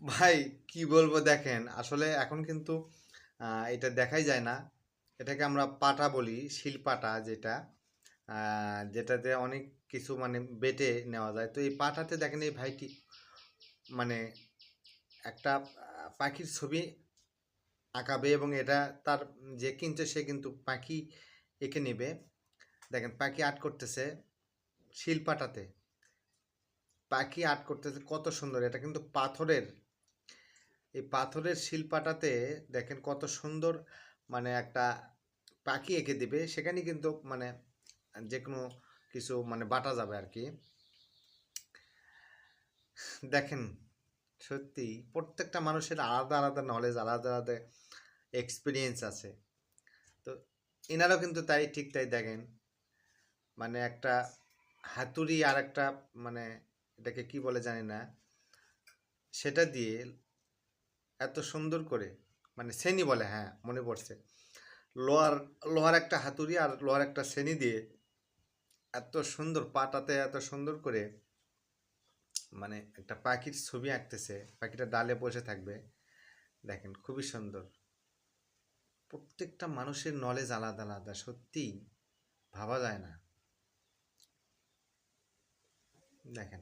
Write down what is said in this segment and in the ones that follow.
ভাই কি বলবো, দেখেন আসলে এখন কিন্তু এটা দেখাই যায় না। এটাকে আমরা পাটা বলি, শিলপাটা যেটা, যেটাতে অনেক কিছু মানে বেটে নেওয়া যায়। তো এই পাটাতে দেখেন এই ভাইটি মানে একটা পাখির ছবি আঁকাবে, এবং এটা তার যে কিনছে সে কিন্তু পাখি এঁকে নেবে। দেখেন পাখি আর্ট করতেছে শিলপাটাতে, পাখি আর্ট করতেছে কত সুন্দর। এটা কিন্তু পাথরের, এই পাথরের শিলপাটাতে দেখেন কত সুন্দর, মানে একটা পাখি এঁকে দিবে, সেখানে কিন্তু মানে যে কোনো কিছু মানে বাটা যাবে আর কি। দেখেন সত্যি প্রত্যেকটা মানুষের আলাদা আলাদা নলেজ, আলাদা আলাদা এক্সপিরিয়েন্স আছে। তো এনারাও কিন্তু তাই, ঠিক তাই। দেখেন মানে একটা হাতুড়ি আর একটা মানে এটাকে কি বলে জানি না, সেটা দিয়ে এত সুন্দর করে, মানে শ্রেণী বলে, হ্যাঁ মনে পড়ছে, লোহার লোহার একটা হাতুড়ি আর লোহার একটা শ্রেণী দিয়ে এত সুন্দর পাটাতে এত সুন্দর করে মানে একটা পাখির ছবি আঁকতেছে, পাখিটা ডালে বসে থাকবে। দেখেন খুবই সুন্দর। প্রত্যেকটা মানুষের নলেজ আলাদা আলাদা, সত্যি ভাবা যায় না। দেখেন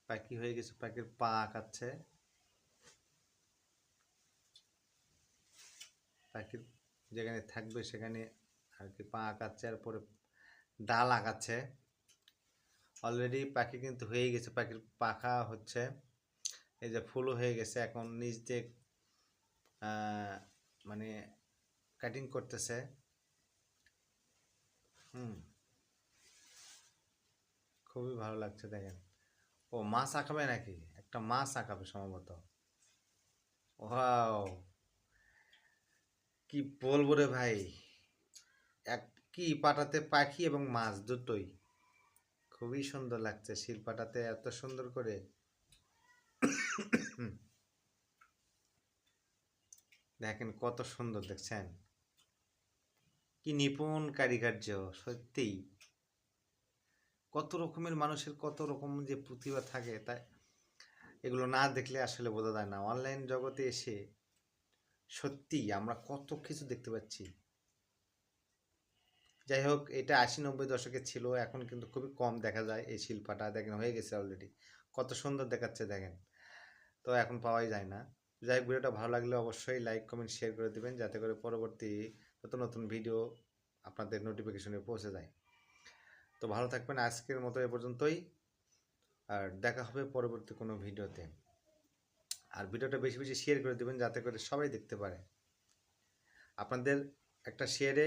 পাখি হয়ে গেছে, পাখির পা আঁকাচ্ছে, পাখির যেখানে থাকবে সেখানে আর কি পা আঁকাচ্ছে, আর পরে ডাল আঁকাচ্ছে। অলরেডি পাখি কিন্তু হয়ে গেছে, পাখির পাখা হচ্ছে, এই যে ফুলও হয়ে গেছে, এখন নিচ দিয়ে মানে কাটিং করতেছে। হুম, খুবই ভালো লাগছে। দেখেন ও মাছ আঁকাবে নাকি, একটা মাছ আঁকাবে সম্ভবত। ওয়াও, কি বলবো রে ভাই, এক কি পাটাতে পাখি এবং মাছ দুটোই খুবই সুন্দর লাগছে শিলপাটাতে এত সুন্দর করে। দেখেন কত সুন্দর, দেখছেন কি নিপুণ কারিকার্য। সত্যিই কত রকমের মানুষের কত রকম যে প্রতিভা থাকে, তাই এগুলো না দেখলে আসলে বোঝা যায় না। অনলাইন জগতে এসে সত্যিই আমরা কত কিছু দেখতে পাচ্ছি। যাই হোক, এটা ৮০-৯০ দশকে ছিল, এখন কিন্তু খুবই কম দেখা যায় এই শিল্পটা। দেখেন হয়ে গেছে অলরেডি, কত সুন্দর দেখাচ্ছে দেখেন। তো এখন পাওয়াই যায় না। যাই হোক, ভিডিওটা ভালো লাগলে অবশ্যই লাইক কমেন্ট শেয়ার করে দেবেন, যাতে করে পরবর্তী নতুন নতুন ভিডিও আপনাদের নোটিফিকেশনে পৌঁছে যায়। তো ভালো থাকবেন, আজকের মতো এ পর্যন্তই। আর দেখা হবে পরবর্তী কোনো ভিডিওতে। আর ভিডিওটা বেশি বেশি শেয়ার করে দেবেন, যাতে করে সবাই দেখতে পারে। আপনাদের একটা শেয়ারে